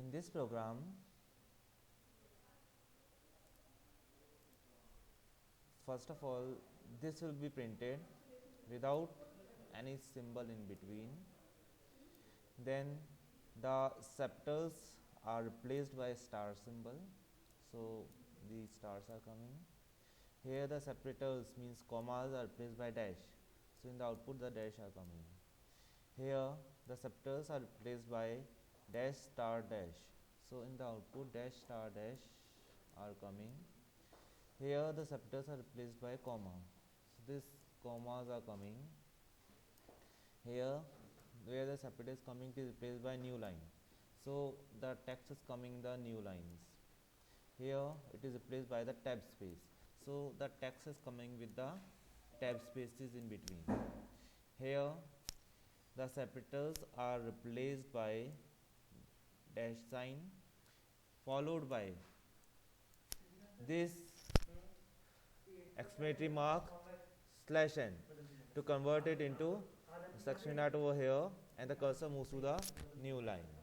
In this program, first of all, this will be printed without any symbol in between. Then the septors are replaced by a star symbol, so the stars are coming. Here the separators means commas are replaced by dash, so in the output the dash are coming. Here the septors are replaced by dash star dash, so in the output dash star dash are coming. Here the septors are replaced by comma, so this commas are coming. Here where the separators is coming, it is replaced by new line, so the text is coming in the new lines. Here it is replaced by the tab space, so the text is coming with the tab spaces in between. Here the separators are replaced by dash sign followed by this exclamatory mark slash n to convert it into section dot over here, and the cursor moves to the new line.